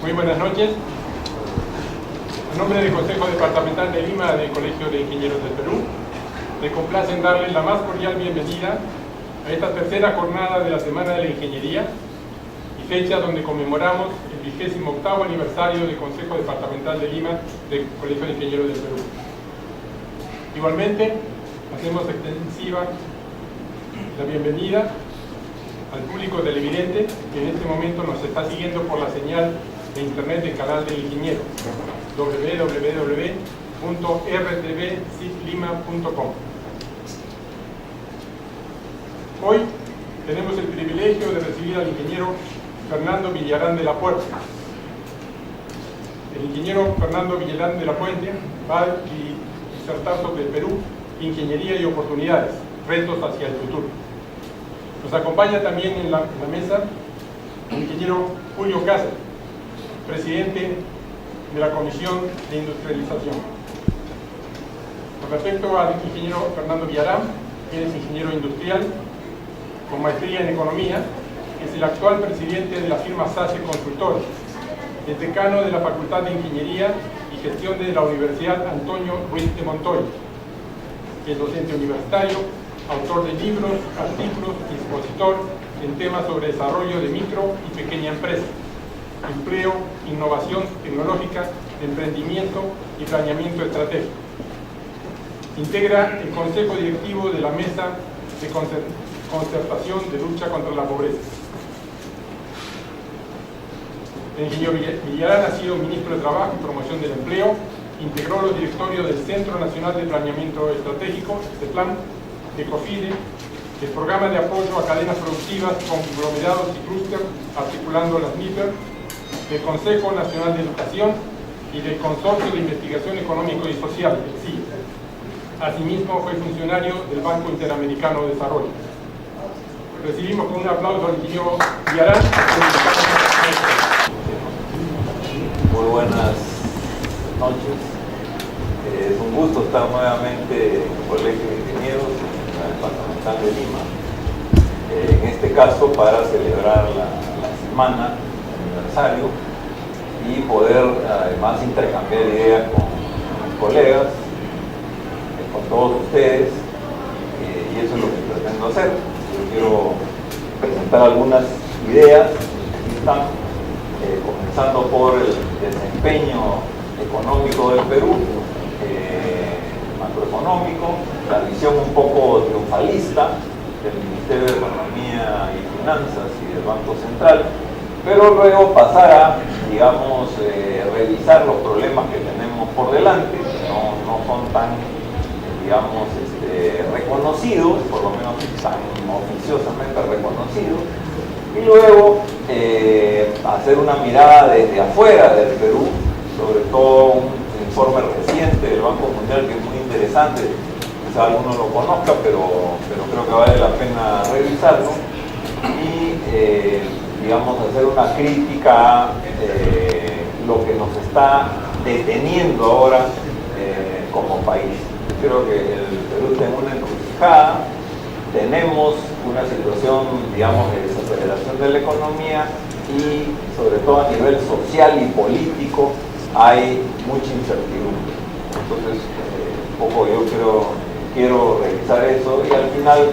Muy buenas noches. En nombre del Consejo Departamental de Lima del Colegio de Ingenieros del Perú, me complace en darles la más cordial bienvenida a esta tercera jornada de la Semana de la Ingeniería y fecha donde conmemoramos el 28º aniversario del Consejo Departamental de Lima del Colegio de Ingenieros del Perú. Igualmente, hacemos extensiva la bienvenida al público televidente que en este momento nos está siguiendo por la señal de internet del canal del ingeniero www.rtvcitlima.com. Hoy tenemos el privilegio de recibir al ingeniero Fernando Villarán de la Puente. El ingeniero Fernando Villarán de la Puente va a disertar sobre el Perú, ingeniería y oportunidades, retos hacia el futuro. Nos acompaña también en la mesa el ingeniero Julio Cáceres, presidente de la Comisión de Industrialización. Con respecto al ingeniero Fernando Villarán, quien es ingeniero industrial con maestría en economía, es el actual presidente de la firma SACE Consultores, el decano de la Facultad de Ingeniería y Gestión de la Universidad Antonio Ruiz de Montoya, es docente universitario, autor de libros, artículos y expositor en temas sobre desarrollo de micro y pequeña empresa, empleo, innovación tecnológica, emprendimiento y planeamiento estratégico. Integra el Consejo Directivo de la Mesa de Concertación de Lucha contra la Pobreza. El ingeniero Villarán ha sido ministro de Trabajo y Promoción del Empleo, integró los directorios del Centro Nacional de Planeamiento Estratégico, CEPLAN, de COFIDE, el Programa de Apoyo a Cadenas Productivas, Conglomerados y Clúster, articulando las MIPER, del Consejo Nacional de Educación y del Consorcio de Investigación Económico y Social, el CIE. Asimismo, fue funcionario del Banco Interamericano de Desarrollo. Recibimos con un aplauso al ingeniero Villarán. Muy buenas noches. Es un gusto estar nuevamente en el Colegio de Ingenieros, en la Departamental de Lima, en este caso para celebrar la semana aniversario y poder además intercambiar ideas con mis colegas, con todos ustedes, y eso es lo que pretendo hacer. Yo quiero presentar algunas ideas. Aquí están, comenzando por el desempeño económico del Perú, macroeconómico, la visión un poco triunfalista del Ministerio de Economía y Finanzas y del Banco Central, pero luego pasar a, digamos, revisar los problemas que tenemos por delante, que no son tan, digamos, reconocidos, por lo menos tan oficiosamente reconocidos, y luego hacer una mirada desde afuera del Perú, sobre todo un informe reciente del Banco Mundial que es muy interesante, quizá alguno lo conozca, pero creo que vale la pena revisarlo, y digamos hacer una crítica a lo que nos está deteniendo ahora como país. Creo que el Perú está en una encrucijada, tenemos una situación, digamos, de desaceleración de la economía y sobre todo a nivel social y político hay mucha incertidumbre. Entonces, un poco yo quiero revisar eso y al final,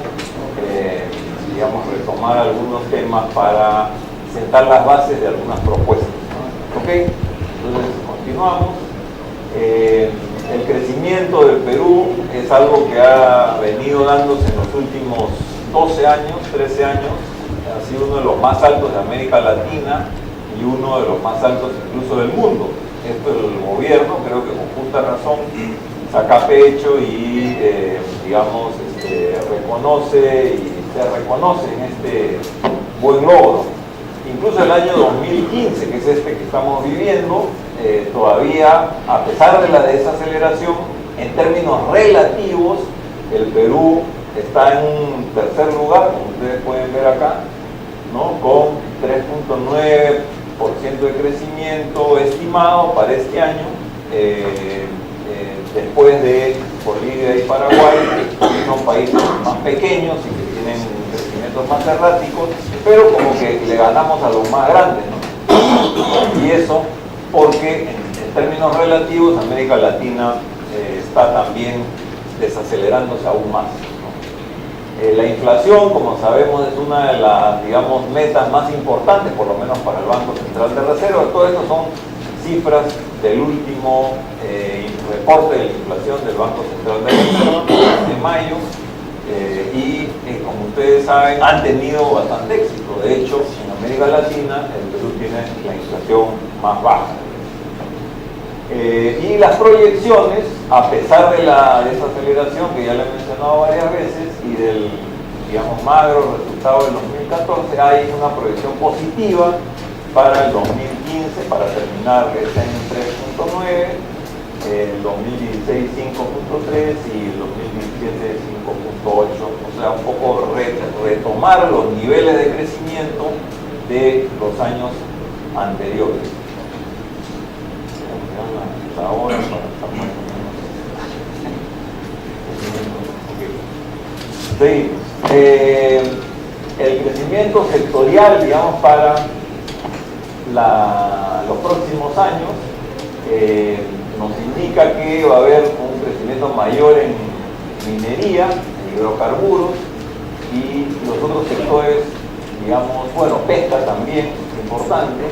digamos, retomar algunos temas para sentar las bases de algunas propuestas, ¿no? ¿Ok? Entonces, continuamos. El crecimiento del Perú es algo que ha venido dándose en los últimos 12 años, 13 años. Ha sido uno de los más altos de América Latina y uno de los más altos incluso del mundo. Esto el gobierno, creo que con justa razón, saca pecho y, digamos, reconoce y se reconoce en este buen logro. Incluso el año 2015, que es este que estamos viviendo, todavía, a pesar de la desaceleración, en términos relativos, el Perú está en un tercer lugar, como ustedes pueden ver acá, ¿no? Con 3.9% de crecimiento estimado para este año, después de Bolivia y Paraguay, que son países más pequeños y que tienen crecimientos más erráticos, pero como que le ganamos a los más grandes, ¿no? Y eso porque en términos relativos América Latina está también desacelerándose aún más, ¿no? La inflación, como sabemos, es una de las, digamos, metas más importantes, por lo menos para el Banco Central de Reserva. Todo esto son cifras del último reporte de la inflación del Banco Central de Reserva de mayo, y como ustedes saben, han tenido bastante éxito. De hecho, en América Latina el Perú tiene la inflación más baja. Y las proyecciones, a pesar de la desaceleración que ya le he mencionado varias veces y del, digamos, magro resultado del 2014, hay una proyección positiva para el 2015, para terminar está en 3.9, el 2016 5.3 y el 2017 5.8, o sea, un poco retomar los niveles de crecimiento de los años anteriores. Ahora sí, el crecimiento sectorial, digamos, para los próximos años nos indica que va a haber un crecimiento mayor en minería, en hidrocarburos y los otros sectores, digamos, bueno, pesca también, importante.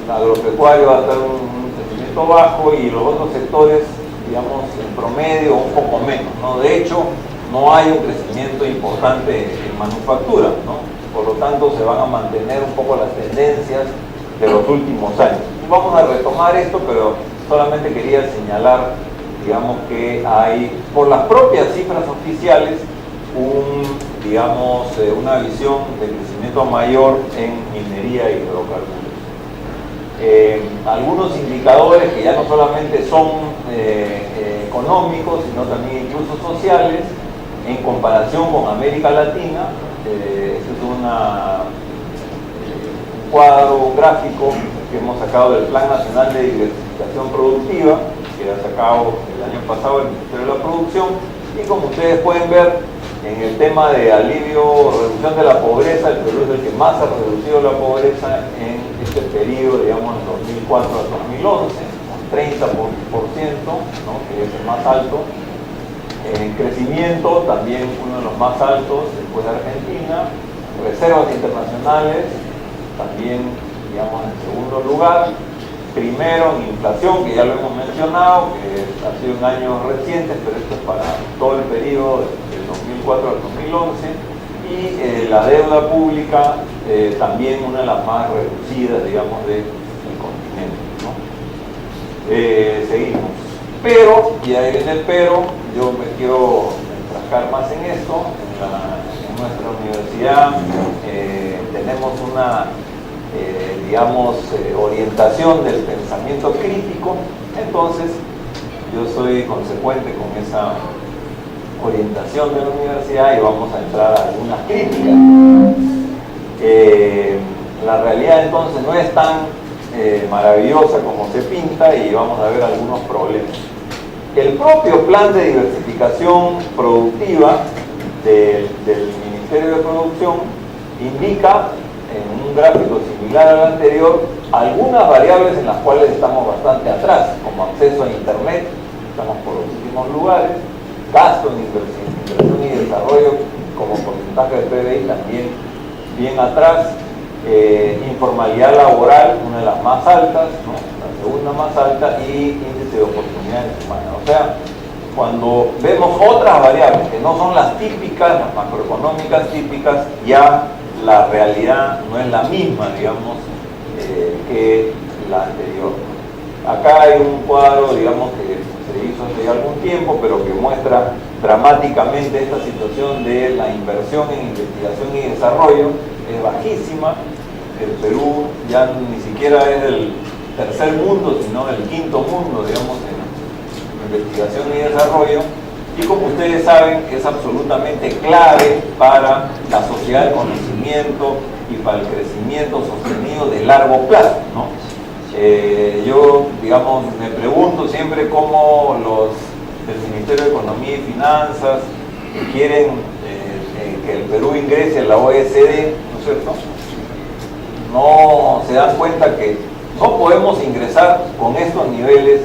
El agropecuario va a estar un crecimiento bajo y los otros sectores, digamos, en promedio un poco menos, ¿no? De hecho, no hay un crecimiento importante en manufactura, ¿no? Por lo tanto, se van a mantener un poco las tendencias de los últimos años. Vamos a retomar esto, pero solamente quería señalar, digamos, que hay, por las propias cifras oficiales, digamos, una visión de crecimiento mayor en minería y hidrocarburos. Algunos indicadores que ya no solamente son económicos, sino también incluso sociales, en comparación con América Latina. Este es un cuadro gráfico que hemos sacado del Plan Nacional de Diversificación Productiva, que ha sacado el año pasado el Ministerio de la Producción, y como ustedes pueden ver, en el tema de alivio, reducción de la pobreza, el Perú es el que más ha reducido la pobreza en este periodo, digamos, de 2004 a 2011, con 30%, ¿no? Que es el más alto. En crecimiento, también uno de los más altos después de Argentina. Reservas internacionales, también, digamos, en segundo lugar. Primero en inflación, que ya lo hemos mencionado, que ha sido un año reciente, pero esto es para todo el periodo del 2004 al 2011. Y la deuda pública, también una de las más reducidas, digamos, del continente, ¿no? Seguimos. Pero, y ahí viene el pero, yo me quiero enfrascar más en esto. En nuestra universidad tenemos una, digamos, orientación del pensamiento crítico. Entonces, yo soy consecuente con esa orientación de la universidad y vamos a entrar a algunas críticas. La realidad entonces no es tan maravillosa como se pinta y vamos a ver algunos problemas. El propio plan de diversificación productiva del Ministerio de Producción indica, en un gráfico similar al anterior, algunas variables en las cuales estamos bastante atrás, como acceso a Internet, estamos por los últimos lugares, gasto en inversión y desarrollo como porcentaje de PBI también bien atrás, informalidad laboral, una de las más altas, ¿no? La segunda más alta, y índice de oportunidades humanas. O sea, cuando vemos otras variables que no son las típicas, las macroeconómicas típicas, ya la realidad no es la misma, digamos, que la anterior. Acá hay un cuadro, digamos, que se hizo hace algún tiempo, pero que muestra dramáticamente esta situación de la inversión en investigación y desarrollo. Es bajísima. El Perú ya ni siquiera es del tercer mundo, sino del quinto mundo, digamos, en investigación y desarrollo. Y como ustedes saben, es absolutamente clave para la sociedad del conocimiento y para el crecimiento sostenido de largo plazo, ¿no? Yo, digamos, me pregunto siempre cómo los del Ministerio de Economía y Finanzas quieren que el Perú ingrese a la OECD, ¿no es cierto? no se dan cuenta que no podemos ingresar con estos niveles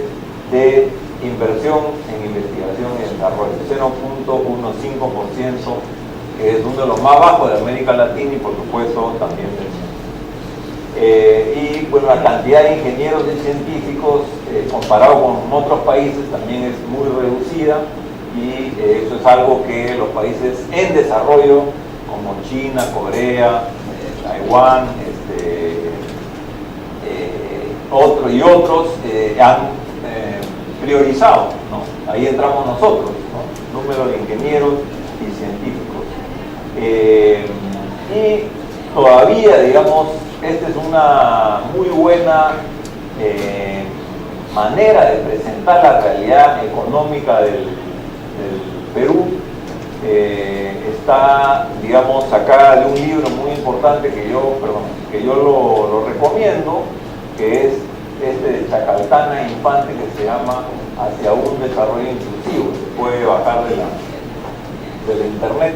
de inversión en investigación y desarrollo, 0.15%, que es uno de los más bajos de América Latina y por supuesto también del mundo. Y bueno, la cantidad de ingenieros y científicos comparado con otros países también es muy reducida, y eso es algo que los países en desarrollo como China, Corea, Taiwán, otros han priorizado, ¿no? Ahí entramos nosotros, ¿no? Número de ingenieros y científicos. Y todavía, digamos, esta es una muy buena manera de presentar la realidad económica del Perú. Está, digamos, sacada de un libro muy importante que yo lo recomiendo, que es este de Chacaltana e Infante, que se llama Hacia un desarrollo inclusivo. Se puede bajar de la internet,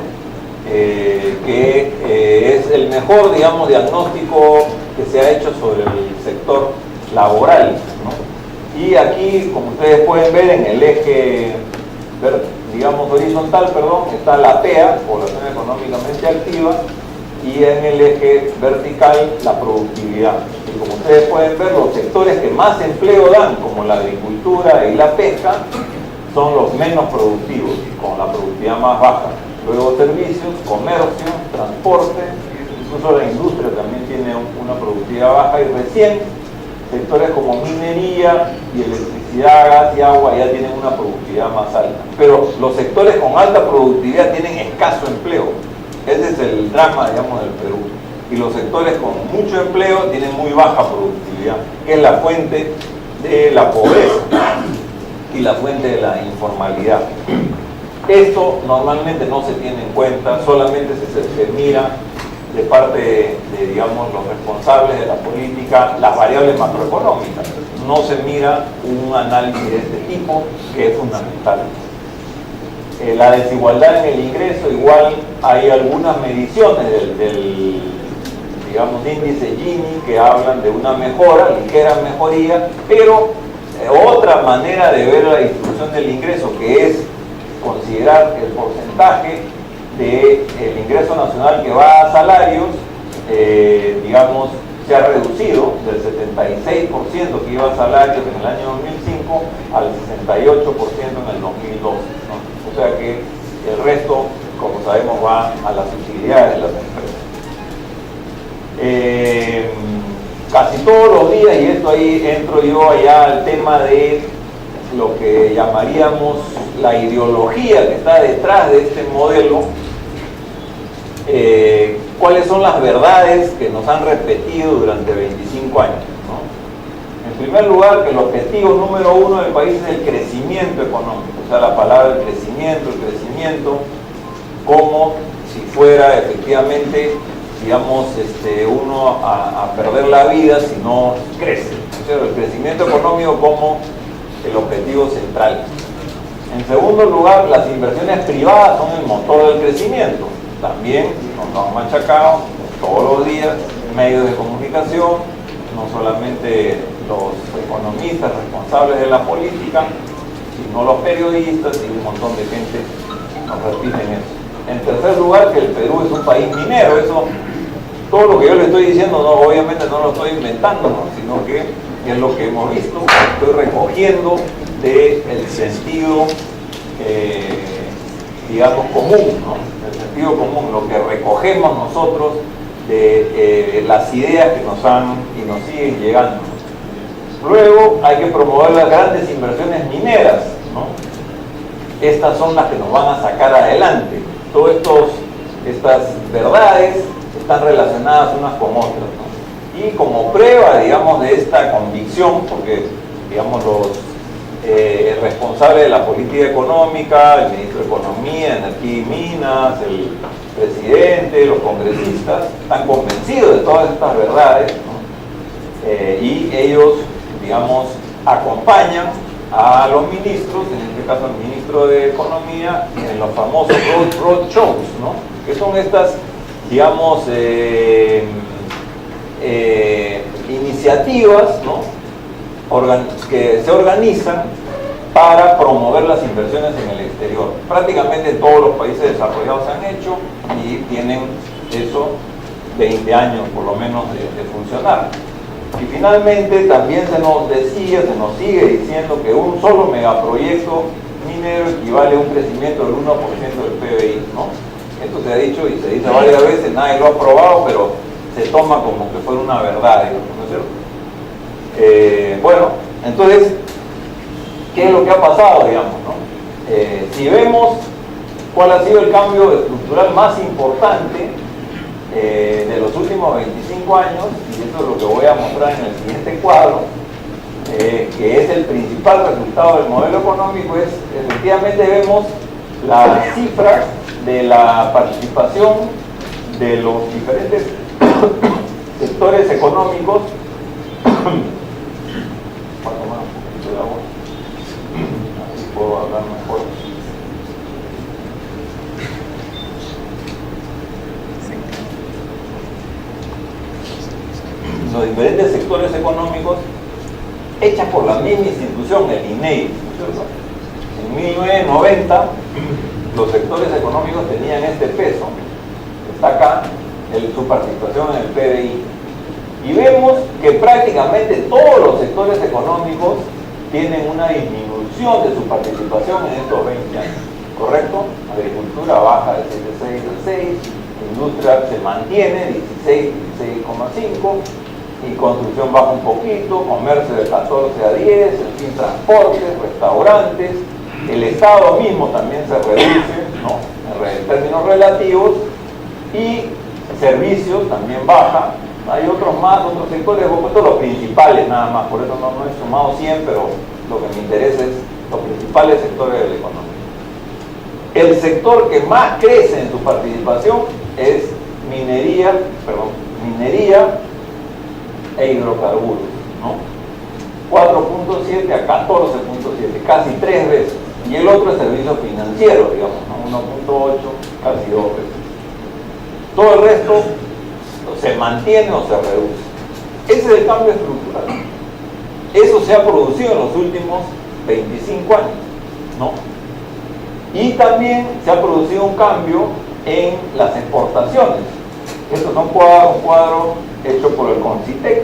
que es el mejor, digamos, diagnóstico que se ha hecho sobre el sector laboral, ¿no? Y aquí, como ustedes pueden ver, en el eje, digamos, horizontal, está la PEA, población económicamente activa, y en el eje vertical la productividad. Y como ustedes pueden ver, los sectores que más empleo dan, como la agricultura y la pesca, son los menos productivos, con la productividad más baja. Luego servicios, comercio, transporte, incluso la industria también tiene una productividad baja, y recién sectores como minería y electricidad, gas y agua ya tienen una productividad más alta. Pero los sectores con alta productividad tienen escaso empleo. Ese es el drama, digamos, del Perú. Y los sectores con mucho empleo tienen muy baja productividad, que es la fuente de la pobreza y la fuente de la informalidad. Esto normalmente no se tiene en cuenta, solamente se mira de parte de, digamos, los responsables de la política, las variables macroeconómicas. No se mira un análisis de este tipo, que es fundamental. La desigualdad en el ingreso, igual hay algunas mediciones del digamos, índice Gini, que hablan de una mejora, ligera mejoría, pero otra manera de ver la distribución del ingreso, que es considerar el porcentaje del ingreso nacional que va a salarios, digamos, se ha reducido del 76% que iba a salarios en el año 2005 al 68% en el 2012, ¿no? O sea que el resto, como sabemos, va a las utilidades de las empresas. Casi todos los días, y esto ahí entro yo allá al tema de lo que llamaríamos la ideología que está detrás de este modelo, cuáles son las verdades que nos han repetido durante 25 años, ¿no? En primer lugar, que el objetivo número uno del país es el crecimiento económico, o sea, la palabra el crecimiento como si fuera efectivamente, digamos, uno a perder la vida si no crece. O sea, el crecimiento económico como el objetivo central. En segundo lugar, las inversiones privadas son el motor del crecimiento. También nos han machacado todos los días medios de comunicación, no solamente los economistas responsables de la política, sino los periodistas, y un montón de gente nos repiten eso. En tercer lugar, que el Perú es un país minero. Eso, todo lo que yo le estoy diciendo, no, obviamente no lo estoy inventando, ¿no? Sino que es lo que hemos visto, estoy recogiendo del sentido, digamos, común, ¿no? El sentido común, lo que recogemos nosotros de las ideas que nos han y nos siguen llegando. Luego hay que promover las grandes inversiones mineras, ¿no? Estas son las que nos van a sacar adelante. Todas estas verdades están relacionadas unas con otras, ¿no? Y como prueba, digamos, de esta convicción, porque, digamos, los responsables de la política económica, el ministro de Economía, Energía y Minas, el presidente, los congresistas, están convencidos de todas estas verdades, ¿no? Y ellos, digamos, acompañan a los ministros, en este caso al ministro de Economía, en los famosos road shows, ¿no? Que son estas, digamos, iniciativas, ¿no?, que se organizan para promover las inversiones en el exterior. Prácticamente todos los países desarrollados se han hecho y tienen eso 20 años por lo menos de funcionar. Y finalmente también se nos sigue diciendo que un solo megaproyecto minero equivale a un crecimiento del 1% del PBI, ¿no? Esto se ha dicho y se dice varias veces, nadie lo ha probado, pero se toma como que fuera una verdad, ¿no es cierto? Bueno, entonces, ¿qué es lo que ha pasado, digamos, ¿no? Si vemos cuál ha sido el cambio estructural más importante de los últimos 25 años, y esto es lo que voy a mostrar en el siguiente cuadro, que es el principal resultado del modelo económico, es efectivamente vemos las cifras de la participación de los diferentes sectores económicos. Voy a tomar un poquito de agua, así puedo hablar mejor. Los diferentes sectores económicos hechas por la misma institución, el INEI, ¿cierto? En 1990 los sectores económicos tenían este peso, está acá, su participación en el PBI, y vemos que prácticamente todos los sectores económicos tienen una disminución de su participación en estos 20 años, ¿correcto? Agricultura baja de 7,6 a 6, industria se mantiene 16, 16,5, y construcción baja un poquito, comercio de 14 a 10, en fin, transportes, restaurantes, el Estado mismo también se reduce, ¿no?, en términos relativos, y servicios también baja. Hay otros más, otros sectores, los principales nada más, por eso no he sumado 100, pero lo que me interesa es los principales sectores de la economía. El sector que más crece en su participación es minería e hidrocarburos, ¿no? 4.7 a 14.7, casi 3 veces. Y el otro es servicios financieros, digamos, ¿no? 1.8, casi 2 veces. Todo el resto se mantiene o se reduce. Ese es el cambio estructural. Eso se ha producido en los últimos 25 años, ¿no? Y también se ha producido un cambio en las exportaciones. Esto es un cuadro hecho por el CONCITEC,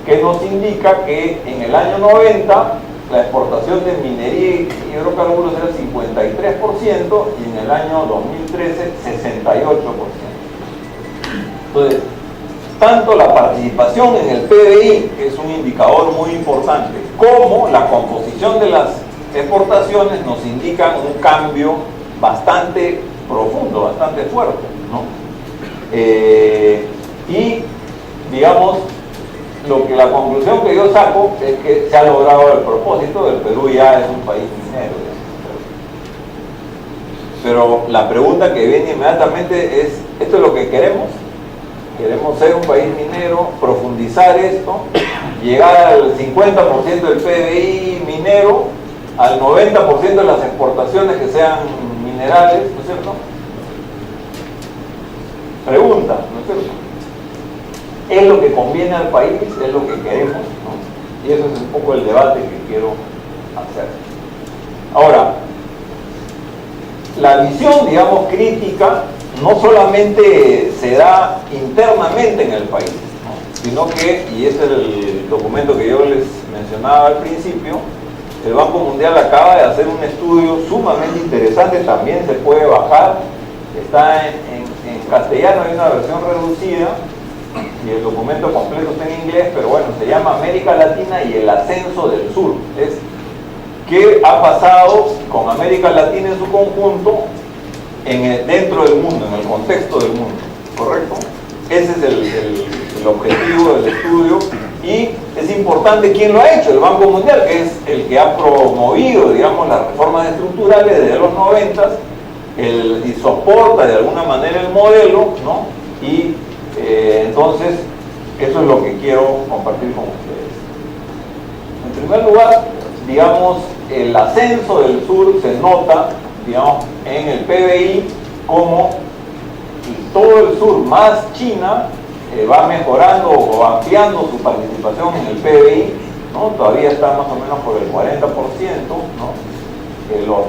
que nos indica que en el año 90 la exportación de minería y hidrocarburos era 53% y en el año 2013 68%. Entonces, tanto la participación en el PBI, que es un indicador muy importante, como la composición de las exportaciones nos indican un cambio bastante profundo, bastante fuerte, ¿no? Y digamos, la conclusión que yo saco es que se ha logrado el propósito. El Perú ya es un país minero, pero la pregunta que viene inmediatamente es: ¿esto es lo que queremos? ¿Queremos ser un país minero, profundizar esto, llegar al 50% del PBI minero, al 90% de las exportaciones que sean minerales, ¿no es cierto? Pregunta, ¿no es cierto? ¿Es lo que conviene al país? ¿Es lo que queremos? ¿No? Y eso es un poco el debate que quiero hacer. Ahora, la visión, digamos, crítica no solamente se da internamente en el país, ¿no?, sino que, y ese es el documento que yo les mencionaba al principio, el Banco Mundial acaba de hacer un estudio sumamente interesante, también se puede bajar, está en castellano, hay una versión reducida, y el documento completo está en inglés, pero bueno, se llama América Latina y el ascenso del sur. Es qué ha pasado con América Latina en su conjunto dentro del mundo, en el contexto del mundo, ¿correcto? Ese es el objetivo del estudio, y es importante quién lo ha hecho, el Banco Mundial, que es el que ha promovido, digamos, las reformas estructurales desde los 90 y soporta de alguna manera el modelo, ¿no? Y entonces, eso es lo que quiero compartir con ustedes. En primer lugar, digamos, el ascenso del sur se nota, digamos, en el PBI, como todo el sur más China va mejorando o ampliando su participación en el PBI, ¿no? Todavía está más o menos por el 40%, ¿no? Los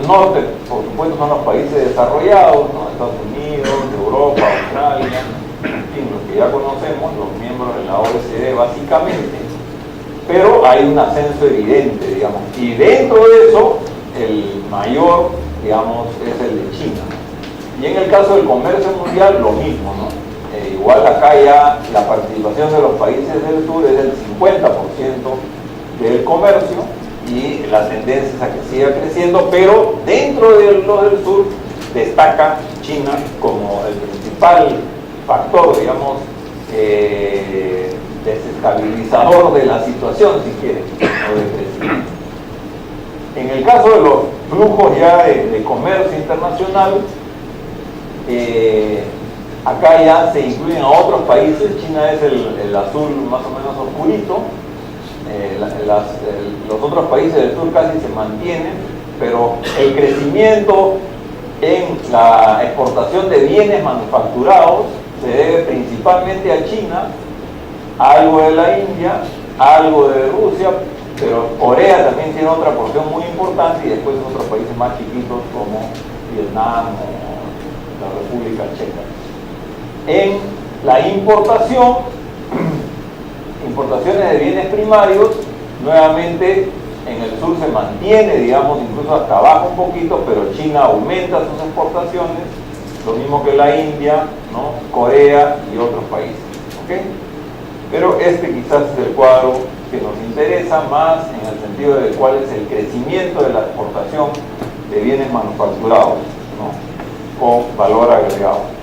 norte, por supuesto, son los países desarrollados, ¿no? Estados Unidos, Europa, Australia, en fin, los que ya conocemos, los miembros de la OECD básicamente, pero hay un ascenso evidente, digamos, y dentro de eso, el mayor, digamos, es el de China. Y en el caso del comercio mundial, lo mismo, ¿no? Igual acá ya la participación de los países del sur es del 50% del comercio, y la tendencia es a que siga creciendo, pero dentro de los del sur destaca China como el principal factor, digamos, desestabilizador de la situación, si quieren, o de crecimiento. En el caso de los flujos ya de comercio internacional, acá ya se incluyen a otros países. China es el azul más o menos oscurito. Los otros países del sur casi se mantienen, pero el crecimiento en la exportación de bienes manufacturados se debe principalmente a China, algo de la India, algo de Rusia, pero Corea también tiene otra porción muy importante, y después otros países más chiquitos como Vietnam o la República Checa. En la importaciones de bienes primarios, nuevamente en el sur se mantiene, digamos, incluso hasta abajo un poquito, pero China aumenta sus exportaciones, lo mismo que la India, ¿no? Corea y otros países, ¿okay? Pero este quizás es el cuadro que nos interesa más en el sentido de cuál es el crecimiento de la exportación de bienes manufacturados, ¿no? Con valor agregado.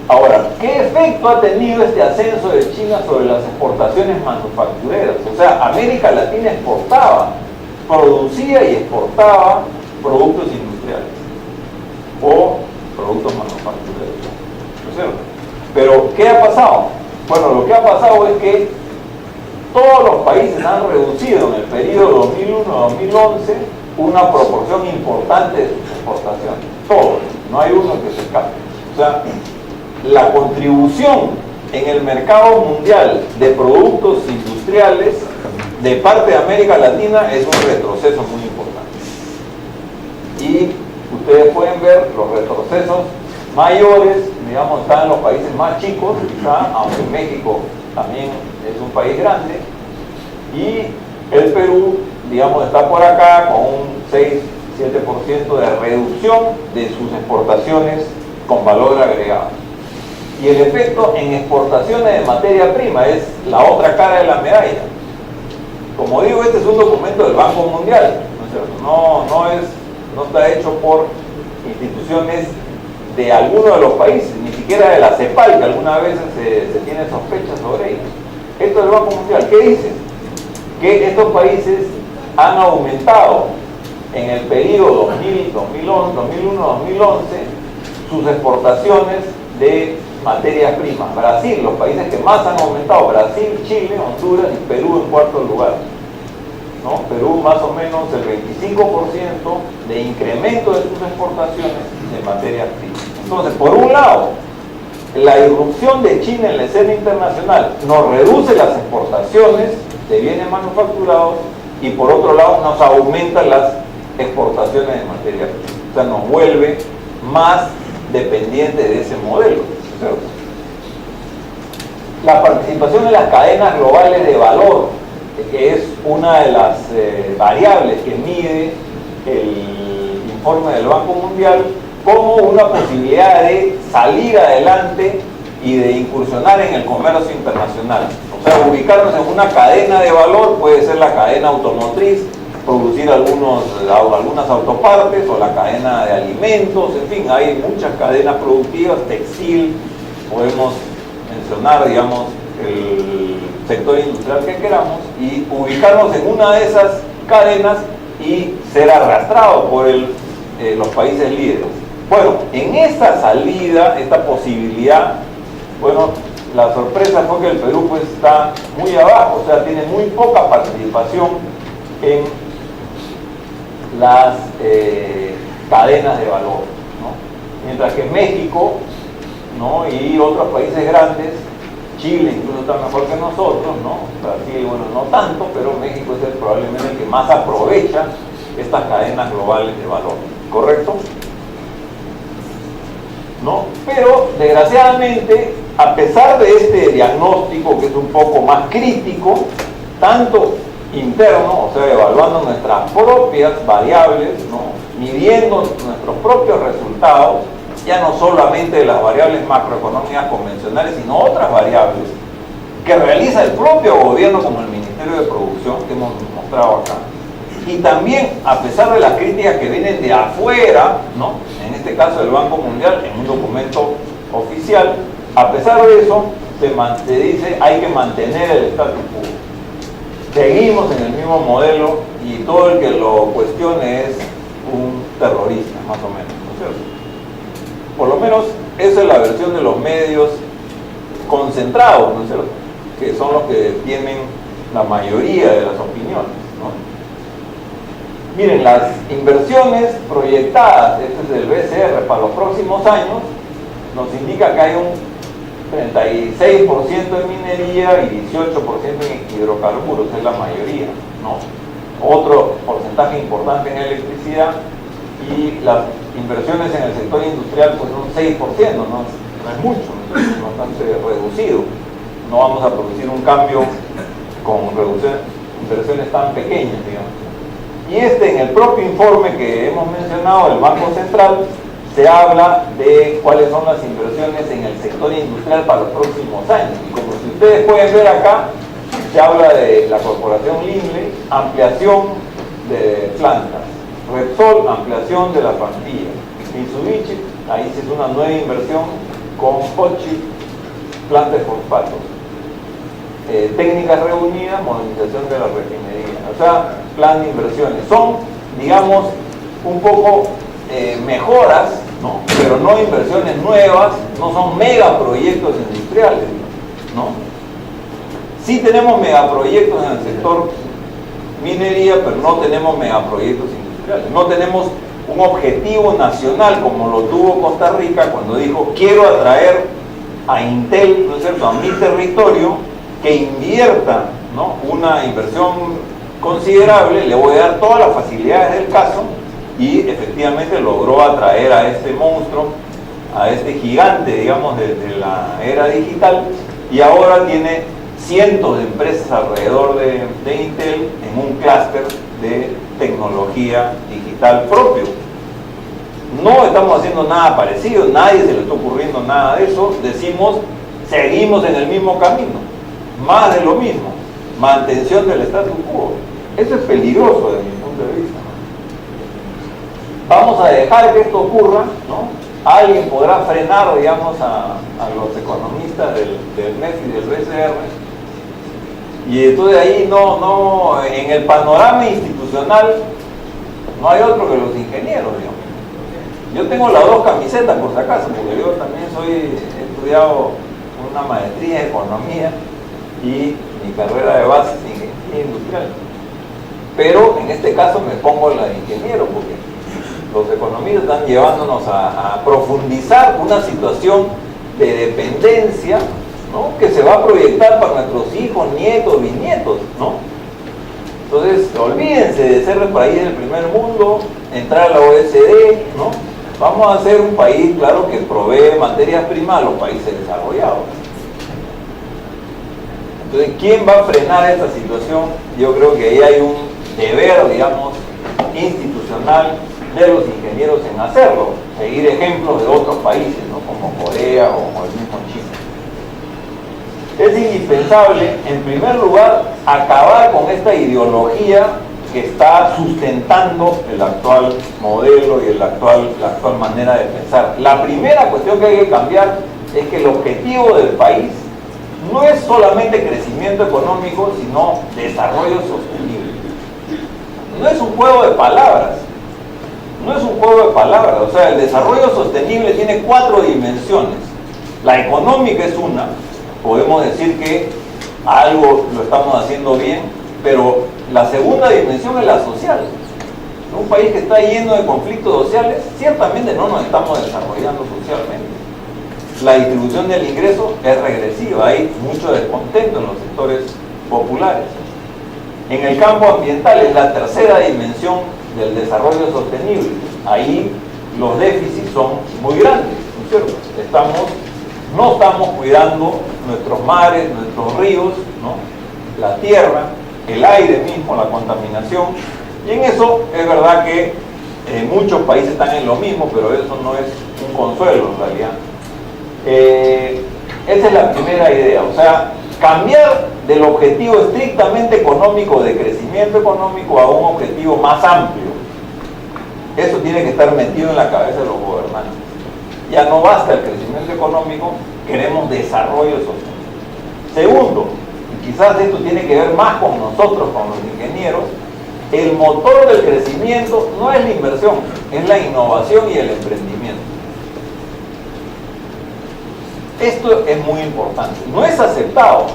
Ahora, ¿qué efecto ha tenido este ascenso de China sobre las exportaciones manufactureras? O sea, América Latina producía y exportaba productos industriales o productos manufactureros, ¿no es cierto? Pero, ¿qué ha pasado? Bueno, lo que ha pasado es que todos los países han reducido en el periodo 2001-2011 una proporción importante de sus exportaciones. Todos, no hay uno que se escape. O sea, la contribución en el mercado mundial de productos industriales de parte de América Latina es un retroceso muy importante. Y ustedes pueden ver los retrocesos mayores, digamos, están en los países más chicos, quizá, aunque México también es un país grande, y el Perú, digamos, está por acá con un 6-7% de reducción de sus exportaciones con valor agregado. Y el efecto en exportaciones de materia prima es la otra cara de la medalla. Como digo, este es un documento del Banco Mundial, ¿no es cierto? No está hecho por instituciones de alguno de los países, ni siquiera de la CEPAL, que algunas veces se tiene sospechas sobre ellos. Esto es el Banco Mundial. ¿Qué dice? Que estos países han aumentado en el periodo 2001-2011 sus exportaciones de materias primas. Brasil, los países que más han aumentado, Brasil, Chile, Honduras y Perú en cuarto lugar, ¿no? Perú más o menos el 25% de incremento de sus exportaciones de materias primas. Entonces, por un lado, la irrupción de China en la escena internacional nos reduce las exportaciones de bienes manufacturados, y por otro lado nos aumenta las exportaciones de materias primas. O sea, nos vuelve más dependientes de ese modelo, ¿cierto? La participación en las cadenas globales de valor, que es una de las variables que mide el informe del Banco Mundial como una posibilidad de salir adelante y de incursionar en el comercio internacional. O sea, ubicarnos en una cadena de valor, puede ser la cadena automotriz, producir algunas autopartes, o la cadena de alimentos, en fin, hay muchas cadenas productivas, textil, podemos mencionar, digamos, el sector industrial que queramos, y ubicarnos en una de esas cadenas y ser arrastrados por los países líderes. Bueno, en esta salida, esta posibilidad, bueno, la sorpresa fue que el Perú pues está muy abajo, o sea, tiene muy poca participación en las cadenas de valor, ¿no? Mientras que México ¿no? Y otros países grandes, Chile incluso está mejor que nosotros, ¿no? Brasil, bueno, no tanto, pero México es probablemente el que más aprovecha estas cadenas globales de valor, ¿correcto? ¿No? Pero desgraciadamente, a pesar de este diagnóstico que es un poco más crítico, tanto interno, o sea, evaluando nuestras propias variables, ¿no? Midiendo nuestros propios resultados, ya no solamente de las variables macroeconómicas convencionales, sino otras variables que realiza el propio gobierno, como el Ministerio de Producción, que hemos mostrado acá. Y también, a pesar de las críticas que vienen de afuera, ¿no? En este caso del Banco Mundial, en un documento oficial, a pesar de eso, se dice hay que mantener el status quo. Seguimos en el mismo modelo y todo el que lo cuestione es un terrorista, más o menos, ¿no es cierto? Por lo menos esa es la versión de los medios concentrados, ¿no es cierto?, que son los que tienen la mayoría de las opiniones, ¿no? Miren, las inversiones proyectadas, este es del BCR, para los próximos años, nos indica que hay un 36% en minería y 18% en hidrocarburos, es la mayoría, ¿no? Otro porcentaje importante en electricidad, y las inversiones en el sector industrial pues un 6%, no es mucho, es bastante reducido. No vamos a producir un cambio con inversiones tan pequeñas, digamos. Y en el propio informe que hemos mencionado del Banco Central, se habla de cuáles son las inversiones en el sector industrial para los próximos años. Y como si ustedes pueden ver acá, se habla de la corporación Lindley, ampliación de plantas, Repsol, ampliación de la plantilla, Mitsubishi, ahí se hizo una nueva inversión con Hochi, planta de fosfatos, técnicas reunidas, modernización de la refinería, o sea, plan de inversiones. Son, digamos, un poco mejoras, ¿no? Pero no inversiones nuevas, no son megaproyectos industriales, ¿no? Sí tenemos megaproyectos en el sector minería, pero no tenemos megaproyectos industriales. No tenemos un objetivo nacional como lo tuvo Costa Rica cuando dijo quiero atraer a Intel, ¿no es cierto?, a mi territorio, que invierta, ¿no?, una inversión considerable, le voy a dar todas las facilidades del caso, y efectivamente logró atraer a este monstruo, a este gigante, digamos, de la era digital, y ahora tiene cientos de empresas alrededor de Intel en un clúster de tecnología digital propio. No estamos haciendo nada parecido, nadie se le está ocurriendo nada de eso, decimos, seguimos en el mismo camino, más de lo mismo, mantención del status quo. Eso es peligroso desde mi punto de vista. Vamos a dejar que esto ocurra, ¿no? Alguien podrá frenar, digamos, a los economistas del MEF y del BCR, y entonces ahí en el panorama institucional no hay otro que los ingenieros, digamos. Yo tengo las dos camisetas por si acaso, porque yo también he estudiado una maestría en economía y mi carrera de base es ingeniería industrial, pero en este caso me pongo la de ingeniero, porque los economistas están llevándonos a profundizar una situación de dependencia, ¿no?, que se va a proyectar para nuestros hijos, nietos, bisnietos, ¿no? Entonces, olvídense de ser el país del primer mundo, entrar a la OECD, ¿no? Vamos a ser un país, claro, que provee materias primas a los países desarrollados. Entonces, ¿quién va a frenar esta situación? Yo creo que ahí hay un deber, digamos, institucional de los ingenieros en hacerlo, seguir ejemplos de otros países, ¿no?, como Corea o el mismo China. Es indispensable, en primer lugar, acabar con esta ideología que está sustentando el actual modelo y la actual manera de pensar. La primera cuestión que hay que cambiar es que el objetivo del país no es solamente crecimiento económico, sino desarrollo sostenible. No es un juego de palabras. No es un juego de palabras. O sea, el desarrollo sostenible tiene 4 dimensiones. La económica es una. Podemos decir que algo lo estamos haciendo bien, pero la segunda dimensión es la social. Un país que está lleno de conflictos sociales, ciertamente no nos estamos desarrollando socialmente. la distribución del ingreso es regresiva, hay mucho descontento en los sectores populares. En el campo ambiental es la tercera dimensión del desarrollo sostenible. Ahí los déficits son muy grandes, ¿no es cierto? No estamos cuidando nuestros mares, nuestros ríos, ¿no? La tierra, el aire mismo, la contaminación. Y en eso es verdad que muchos países están en lo mismo, pero eso no es un consuelo en realidad. Esa es la primera idea, o sea, cambiar del objetivo estrictamente económico, de crecimiento económico, a un objetivo más amplio. Eso tiene que estar metido en la cabeza de los gobernantes. Ya no basta el crecimiento económico, queremos desarrollo sostenible. Segundo, y quizás esto tiene que ver más con nosotros, con los ingenieros, el motor del crecimiento no es la inversión, es la innovación y el emprendimiento. Esto es muy importante. No es aceptado,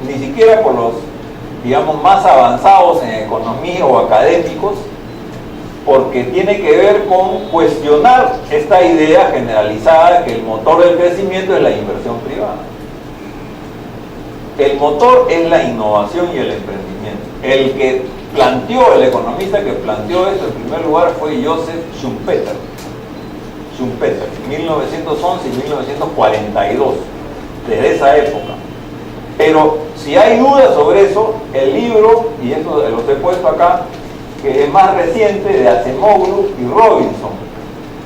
ni siquiera por los, digamos, más avanzados en economía o académicos, porque tiene que ver con cuestionar esta idea generalizada de que el motor del crecimiento es la inversión privada. El motor es la innovación y el emprendimiento. El que planteó, el economista que planteó esto en primer lugar fue Joseph Schumpeter, 1911 y 1942, desde esa época. Pero si hay dudas sobre eso, el libro, y eso los he puesto acá, que es más reciente, de Acemoglu y Robinson,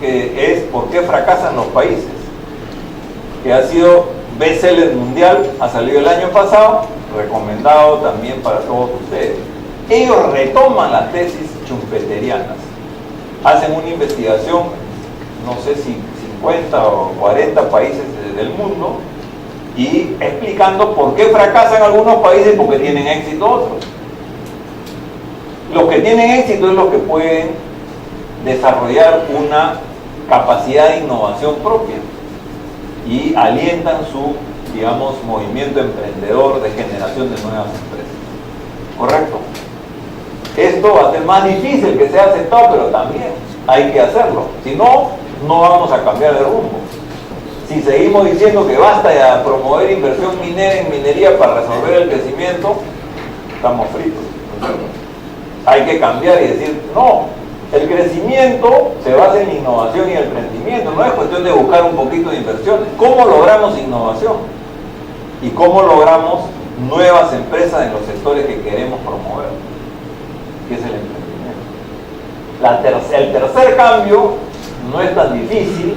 que es ¿Por qué fracasan los países?, que ha sido bestseller mundial, ha salido el año pasado, recomendado también para todos ustedes. Ellos retoman las tesis schumpeterianas, hacen una investigación, no sé si 50 o 40 países del mundo, y explicando por qué fracasan algunos países y por qué tienen éxito otros. Los que tienen éxito es los que pueden desarrollar una capacidad de innovación propia y alientan su, digamos, movimiento emprendedor de generación de nuevas empresas. ¿Correcto? Esto va a ser más difícil que sea aceptado, pero también hay que hacerlo. Si no, no vamos a cambiar de rumbo. Si seguimos diciendo que basta de promover inversión minera en minería para resolver el crecimiento, estamos fritos. Hay que cambiar y decir, no, el crecimiento se basa en la innovación y el emprendimiento, no es cuestión de buscar un poquito de inversiones. ¿Cómo logramos innovación? ¿Y cómo logramos nuevas empresas en los sectores que queremos promover? Que es el emprendimiento. El tercer cambio no es tan difícil,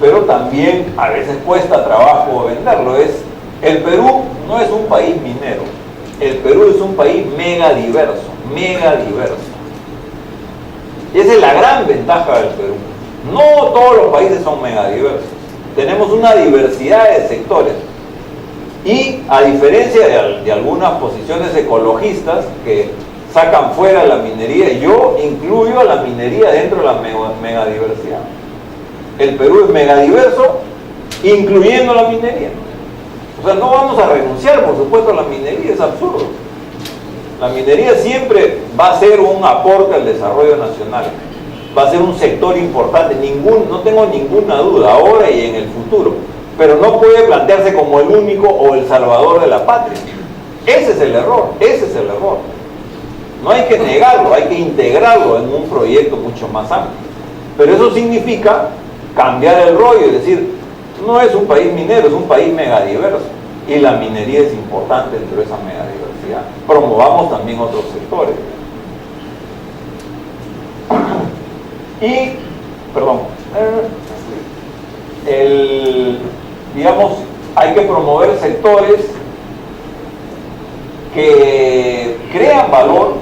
pero también a veces cuesta trabajo venderlo. El Perú no es un país minero, el Perú es un país mega diverso. Y esa es la gran ventaja del Perú. No todos los países son mega diversos. Tenemos una diversidad de sectores. Y a diferencia de algunas posiciones ecologistas que sacan fuera la minería, yo incluyo a la minería dentro de la megadiversidad. El Perú es megadiverso, incluyendo la minería. O sea, no vamos a renunciar, por supuesto, a la minería, es absurdo. La minería siempre va a ser un aporte al desarrollo nacional, va a ser un sector importante, no tengo ninguna duda, ahora y en el futuro, pero no puede plantearse como el único o el salvador de la patria. Ese es el error. No hay que negarlo, hay que integrarlo en un proyecto mucho más amplio. Pero eso significa cambiar el rollo y decir, no es un país minero, es un país megadiverso. Y la minería es importante dentro de esa megadiversidad. Promovamos también otros sectores. Y, digamos, hay que promover sectores que crean valor,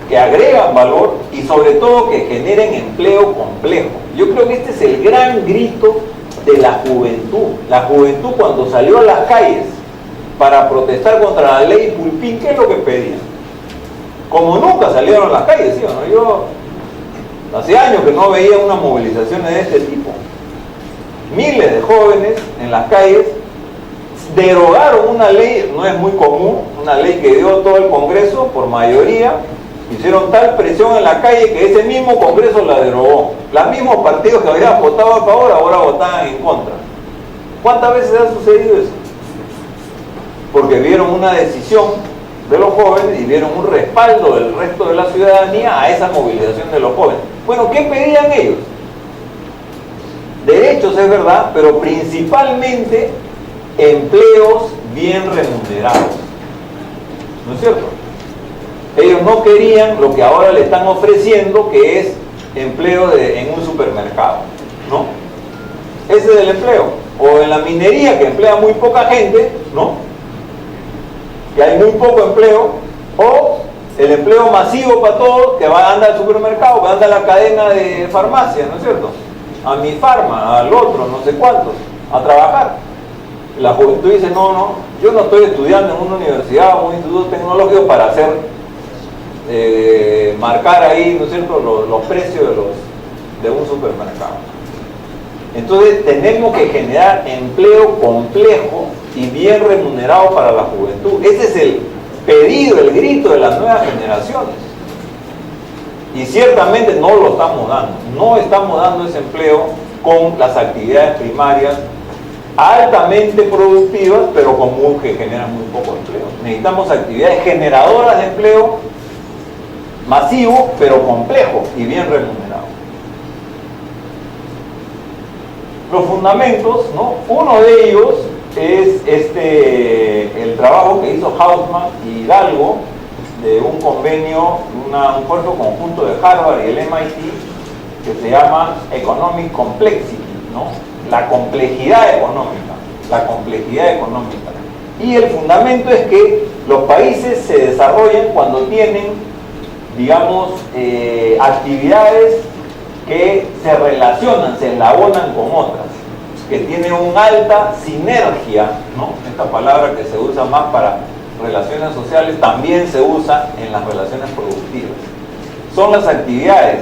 que agregan valor y sobre todo que generen empleo complejo. Yo creo que este es el gran grito de la juventud. La juventud, cuando salió a las calles para protestar contra la ley Pulpín, ¿qué es lo que pedían? Como nunca salieron a las calles, ¿sí o no? Yo hace años que no veía una movilización de este tipo. Miles de jóvenes en las calles derogaron una ley, no es muy común, una ley que dio todo el Congreso por mayoría, Hicieron tal presión en la calle que ese mismo Congreso la derogó. Los mismos partidos que habían votado a favor ahora votaban en contra. ¿Cuántas veces ha sucedido eso? Porque vieron una decisión de los jóvenes y vieron un respaldo del resto de la ciudadanía a esa movilización de los jóvenes. Bueno, ¿qué pedían ellos? Derechos, es verdad, pero principalmente empleos bien remunerados. ¿No es cierto? Ellos no querían lo que ahora le están ofreciendo, que es empleo en un supermercado, ¿no? Ese es el empleo. O en la minería, que emplea muy poca gente, ¿no? Que hay muy poco empleo. O el empleo masivo para todos, que va a andar al supermercado, que anda a la cadena de farmacia, ¿no es cierto? A mi farma, al otro, no sé cuántos, a trabajar. La juventud dice, no, yo no estoy estudiando en una universidad o un instituto tecnológico para hacer marcar ahí, ¿no es cierto?, los precios de un supermercado. Entonces tenemos que generar empleo complejo y bien remunerado para la juventud. Ese es el pedido, el grito de las nuevas generaciones. Y ciertamente no lo estamos dando. No estamos dando ese empleo con las actividades primarias altamente productivas, pero que generan muy poco empleo. Necesitamos actividades generadoras de empleo masivo, pero complejo y bien remunerado. Los fundamentos, ¿no? Uno de ellos es el trabajo que hizo Hausmann y Hidalgo de un convenio, un esfuerzo conjunto de Harvard y el MIT que se llama Economic Complexity, ¿no? La complejidad económica, Y el fundamento es que los países se desarrollan cuando tienen, digamos, actividades que se relacionan, se enlabonan con otras, que tienen una alta sinergia, ¿no? Esta palabra que se usa más para relaciones sociales también se usa en las relaciones productivas. Son las actividades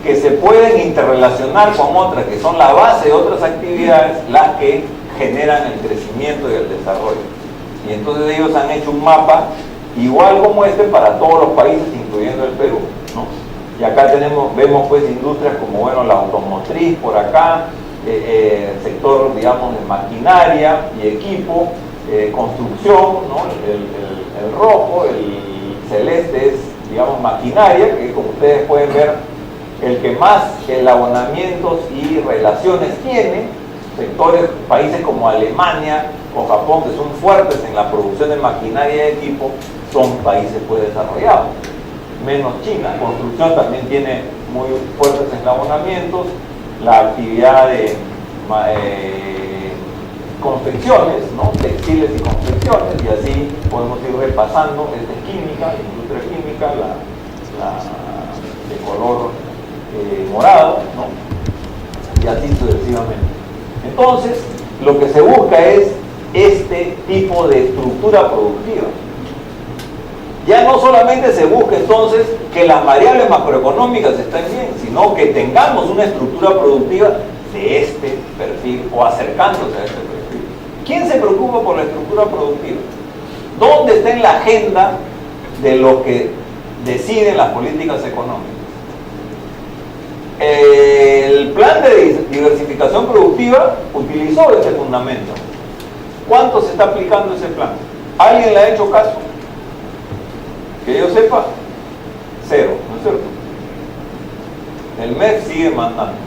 que se pueden interrelacionar con otras, que son la base de otras actividades, las que generan el crecimiento y el desarrollo. Y entonces ellos han hecho un mapa igual como este para todos los países, incluyendo el Perú, ¿no? Y acá vemos pues industrias como, bueno, la automotriz por acá, sector, digamos, de maquinaria y equipo, construcción, ¿no? El rojo, el celeste es, digamos, maquinaria, que como ustedes pueden ver, el que más enlabonamientos y relaciones tiene. Países como Alemania o Japón, que son fuertes en la producción de maquinaria y equipo, son países pues desarrollados, menos China. Construcción también tiene muy fuertes enlabonamientos, la actividad de confecciones, ¿no? Textiles y confecciones, y así podemos ir repasando. Esta es química, la industria química, la de color morado, ¿no? Y así sucesivamente. Entonces, lo que se busca es este tipo de estructura productiva. Ya no solamente se busca entonces que las variables macroeconómicas estén bien, sino que tengamos una estructura productiva de este perfil o acercándose a este perfil. ¿Quién se preocupa por la estructura productiva? ¿Dónde está en la agenda de lo que deciden las políticas económicas? El plan de diversificación productiva utilizó ese fundamento. ¿Cuánto se está aplicando ese plan? ¿Alguien le ha hecho caso? Que yo sepa, cero, ¿no es cierto? El MEF sigue mandando.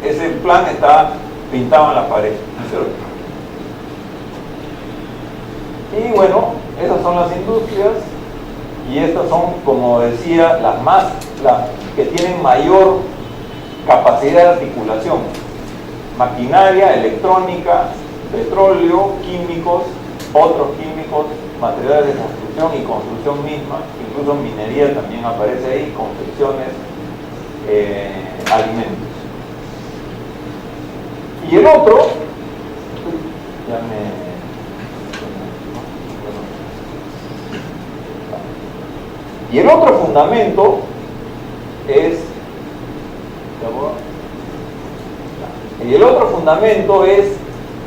Ese plan está pintado en la pared, ¿no es cierto? Y bueno, esas son las industrias, y estas son, como decía, las que tienen mayor capacidad de articulación: maquinaria, electrónica, petróleo, químicos, otros químicos, materiales de construcción y construcción misma, incluso minería también aparece ahí, confecciones, alimentos. Y el otro, y el otro fundamento es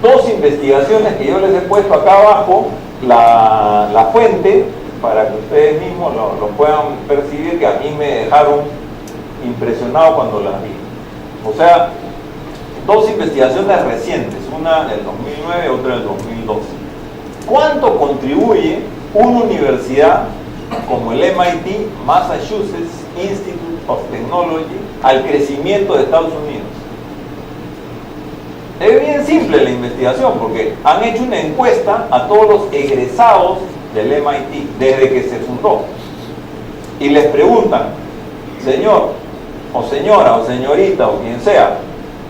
dos investigaciones que yo les he puesto acá abajo, la fuente para que ustedes mismos lo puedan percibir, que a mí me dejaron impresionado cuando las vi. O sea, dos investigaciones recientes, una del 2009 y otra del 2012. ¿Cuánto contribuye una universidad como el MIT, Massachusetts Institute of Technology, al crecimiento de Estados Unidos? Es bien simple la investigación, porque han hecho una encuesta a todos los egresados del MIT desde que se fundó y les preguntan: señor o señora o señorita o quien sea,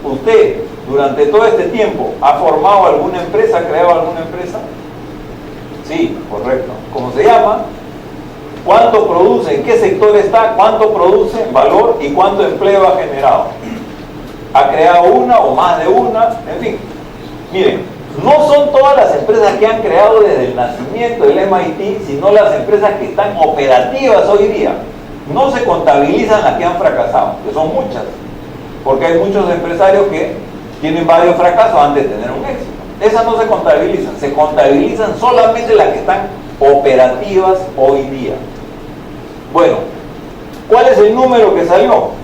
¿usted durante todo este tiempo ha formado alguna empresa, ha creado alguna empresa? Sí, correcto. ¿Cómo se llama? ¿Cuánto produce? ¿En qué sector está? ¿Cuánto produce valor? ¿Y cuánto empleo ha generado? ¿Ha creado una o más de una? En fin, miren, no son todas las empresas que han creado desde el nacimiento del MIT, sino las empresas que están operativas hoy día. No se contabilizan las que han fracasado, que son muchas, porque hay muchos empresarios que tienen varios fracasos antes de tener un éxito. Esas no se contabilizan solamente las que están operativas hoy día. Bueno, ¿cuál es el número que salió?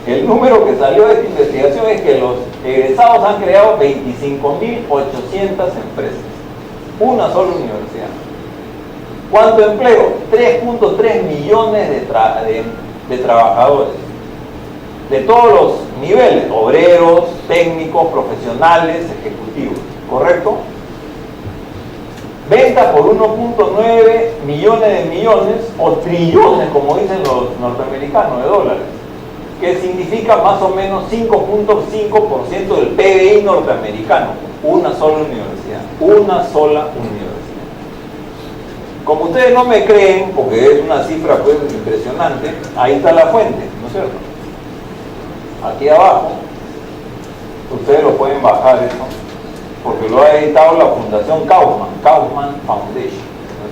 El número que salió de esta investigación es que los egresados han creado 25.800 empresas, una sola universidad. ¿Cuánto empleo? 3.3 millones de trabajadores, de todos los niveles: obreros, técnicos, profesionales, ejecutivos, ¿correcto? Ventas por 1.9 millones de millones o trillones, como dicen los norteamericanos, de dólares, que significa más o menos 5.5% del PBI norteamericano. Una sola universidad, una sola universidad. Como ustedes no me creen, porque es una cifra pues impresionante, ahí está la fuente, ¿no es cierto? Aquí abajo, ustedes lo pueden bajar eso, porque lo ha editado la Fundación Kaufman Foundation, ¿no es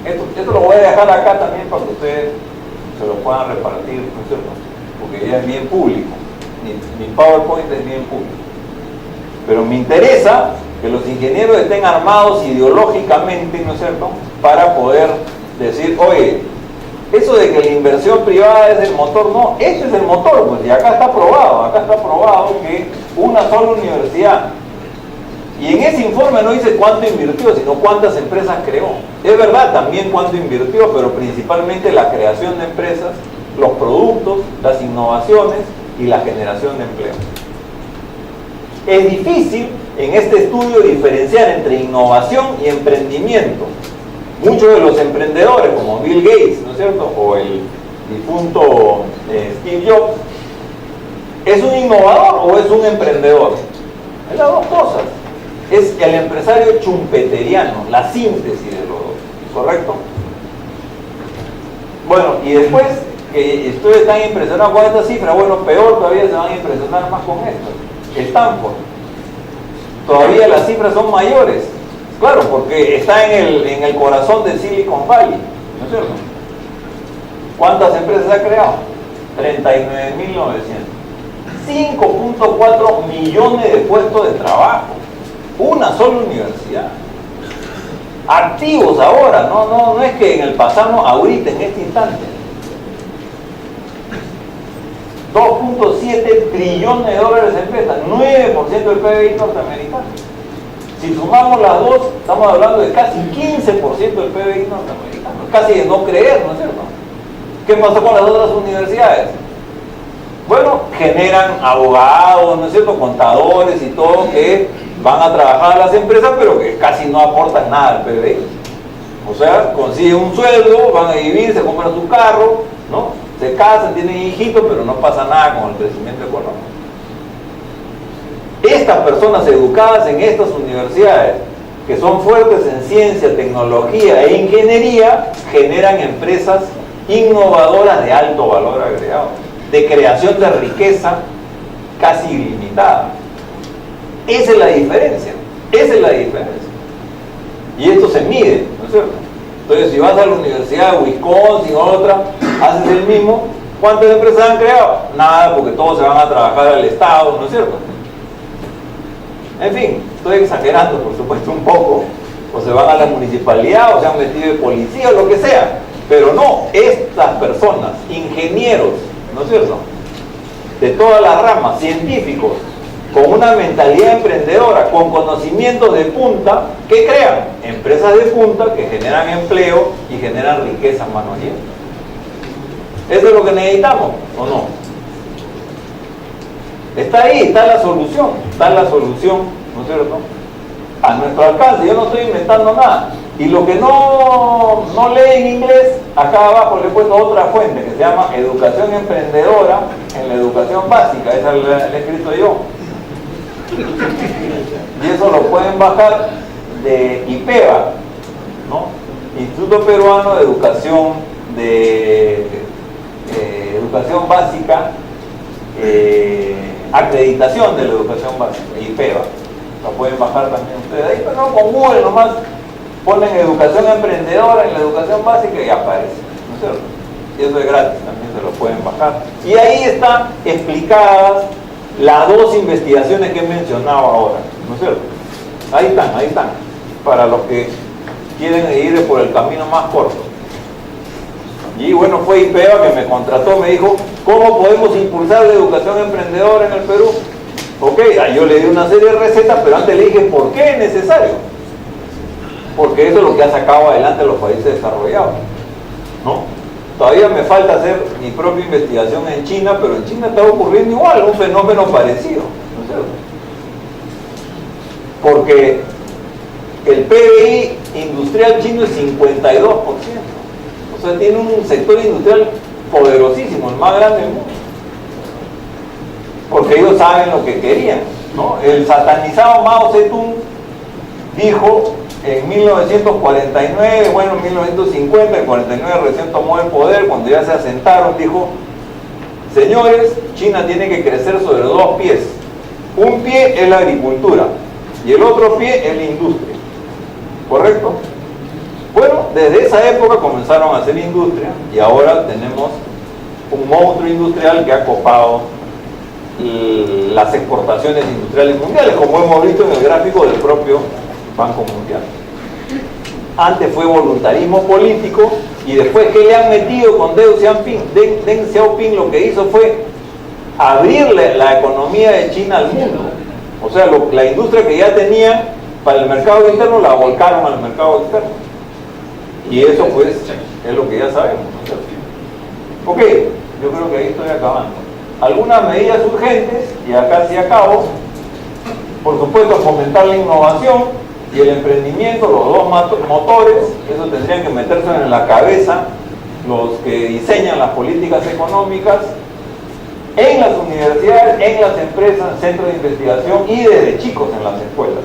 cierto? Esto lo voy a dejar acá también para que ustedes se lo puedan repartir, ¿no es cierto? Porque ya es bien público, mi PowerPoint es bien público. Pero me interesa que los ingenieros estén armados ideológicamente, ¿no es cierto?, para poder decir: oye, eso de que la inversión privada es el motor, no, este es el motor, pues, y acá está probado que una sola universidad, y en ese informe no dice cuánto invirtió, sino cuántas empresas creó. Es verdad también cuánto invirtió, pero principalmente la creación de empresas, los productos, las innovaciones y la generación de empleo. Es difícil en este estudio diferenciar entre innovación y emprendimiento. Muchos de los emprendedores, como Bill Gates, ¿no es cierto?, o el difunto Steve Jobs, ¿es un innovador o es un emprendedor? Es las dos cosas. Es el empresario chumpeteriano, la síntesis de los dos, ¿correcto? Bueno, y después que ustedes están impresionados con esta cifra, bueno, peor todavía se van a impresionar más con esto. Stanford, todavía las cifras son mayores, claro, porque está en el corazón de Silicon Valley, ¿no es cierto? ¿Cuántas empresas ha creado? 39.900, 5.4 millones de puestos de trabajo, una sola universidad, activos ahora, no es que en el pasado, no, ahorita, en este instante. 2.7 trillones de dólares en ventas, 9% del PBI norteamericano. Si sumamos las dos, estamos hablando de casi 15% del PBI norteamericano. Casi de no creer, ¿no es cierto? ¿Qué pasó con las otras universidades? Bueno, generan abogados, ¿no es cierto?, contadores y todo, que van a trabajar a las empresas, pero que casi no aportan nada al PBI. O sea, consiguen un sueldo, van a vivir, se compran su carro, ¿no?, se casan, tienen hijitos, pero no pasa nada con el crecimiento económico. Estas personas educadas en estas universidades, que son fuertes en ciencia, tecnología e ingeniería, generan empresas innovadoras de alto valor agregado, de creación de riqueza casi ilimitada. Esa es la diferencia, y esto se mide, ¿no es cierto? Entonces, si vas a la Universidad de Wisconsin o otra, haces el mismo. ¿Cuántas empresas han creado? Nada, porque todos se van a trabajar al Estado, ¿no es cierto? En fin, estoy exagerando, por supuesto, un poco, o se van a la municipalidad, o se han metido de policía, o lo que sea. Pero no, estas personas, ingenieros, ¿no es cierto?, de todas las ramas, científicos, con una mentalidad emprendedora, con conocimientos de punta, que crean empresas de punta que generan empleo y generan riqueza en mano libre. ¿Eso es lo que necesitamos o no? Está ahí, está la solución, ¿no es cierto?, a nuestro alcance. Yo no estoy inventando nada. Y lo que no lee en inglés, acá abajo le he puesto otra fuente que se llama Educación Emprendedora en la Educación Básica. Esa la he escrito yo. Y eso lo pueden bajar de IPEBA, ¿no?, Instituto Peruano de Educación Educación Básica, acreditación de la educación básica, IPEBA. La pueden bajar también ustedes ahí, pero no, con Google nomás ponen educación emprendedora en la educación básica y aparece, ¿no es cierto? Y eso es gratis, también se lo pueden bajar. Y ahí están explicadas las dos investigaciones que he mencionado ahora, ¿no es cierto? Ahí están, para los que quieren ir por el camino más corto. Y bueno, fue IPEBA que me contrató, me dijo, ¿cómo podemos impulsar la educación emprendedora en el Perú? Ok, yo le di una serie de recetas, pero antes le dije, ¿por qué es necesario? Porque eso es lo que ha sacado adelante a los países desarrollados, ¿no? Todavía me falta hacer mi propia investigación en China, pero en China está ocurriendo igual, un fenómeno parecido, ¿no es cierto? Porque el PBI industrial chino es 52%. O sea, tiene un sector industrial poderosísimo, el más grande del mundo. Porque ellos saben lo que querían, ¿no? El satanizado Mao Zedong dijo en 1949, bueno, en 1950, en 49 recién tomó el poder, cuando ya se asentaron, dijo, señores, China tiene que crecer sobre dos pies. Un pie es la agricultura y el otro pie es la industria. ¿Correcto? Bueno, desde esa época comenzaron a hacer industria y ahora tenemos un monstruo industrial que ha copado las exportaciones industriales mundiales, como hemos visto en el gráfico del propio Banco Mundial. Antes fue voluntarismo político y después que le han metido con Deng Xiaoping lo que hizo fue abrirle la economía de China al mundo. O sea, la industria que ya tenían para el mercado interno la volcaron al mercado externo. Y eso pues es lo que ya sabemos, ¿no? Ok, yo creo que ahí estoy acabando. Algunas medidas urgentes, y acá sí acabo. Por supuesto, fomentar la innovación y el emprendimiento, los dos motores. Eso tendrían que meterse en la cabeza los que diseñan las políticas económicas en las universidades, en las empresas, centros de investigación y desde chicos en las escuelas.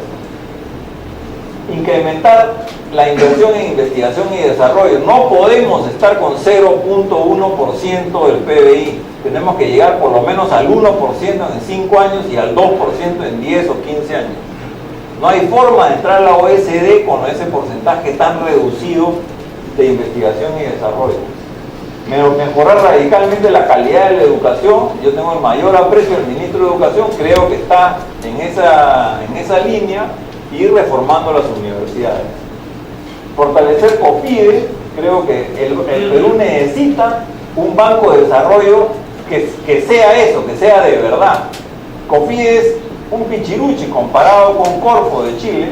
Incrementar la inversión en investigación y desarrollo. No podemos estar con 0.1% del PBI. Tenemos que llegar por lo menos al 1% en 5 años y al 2% en 10 o 15 años. No hay forma de entrar a la OECD con ese porcentaje tan reducido de investigación y desarrollo. Mejorar radicalmente la calidad de la educación. Yo tengo el mayor aprecio del ministro de Educación, creo que está en esa línea. Ir reformando las universidades. Fortalecer COFIDE. Creo que el Perú necesita un banco de desarrollo que sea eso, que sea de verdad. COFIDE es un pichiruchi comparado con Corfo de Chile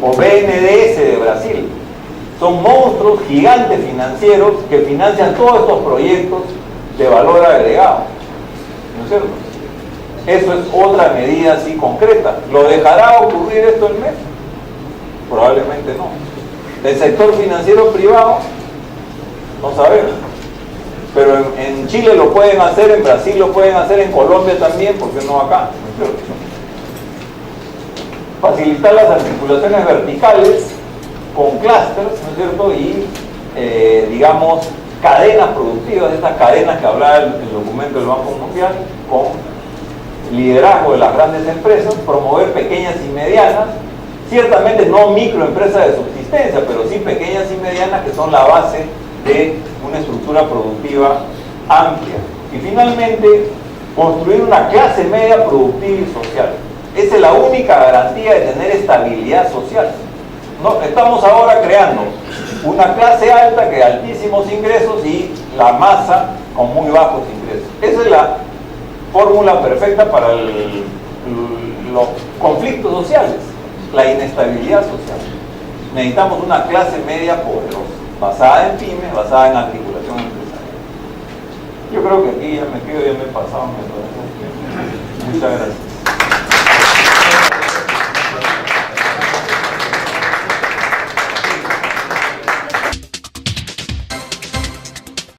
o BNDES de Brasil. Son monstruos gigantes financieros que financian todos estos proyectos de valor agregado, ¿no es cierto? Eso es otra medida así concreta. ¿Lo dejará ocurrir esto en México? Probablemente no. El sector financiero privado, no sabemos. Pero en Chile lo pueden hacer, en Brasil lo pueden hacer, en Colombia también, ¿por qué no acá? ¿No es cierto? Facilitar las articulaciones verticales con clústeres, ¿no es cierto? Y, digamos, cadenas productivas, estas cadenas que hablaba el documento del Banco Mundial, con liderazgo de las grandes empresas, promover pequeñas y medianas, ciertamente no microempresas de subsistencia, pero sí pequeñas y medianas que son la base de una estructura productiva amplia. Y finalmente, construir una clase media productiva y social. Esa es la única garantía de tener estabilidad social. No, estamos ahora creando una clase alta que de altísimos ingresos y la masa con muy bajos ingresos. Esa es la fórmula perfecta para los conflictos sociales, la inestabilidad social. Necesitamos una clase media poderosa, basada en pymes, basada en articulación empresarial. Yo creo que aquí ya me quedo, ya me he pasado. Muchas gracias.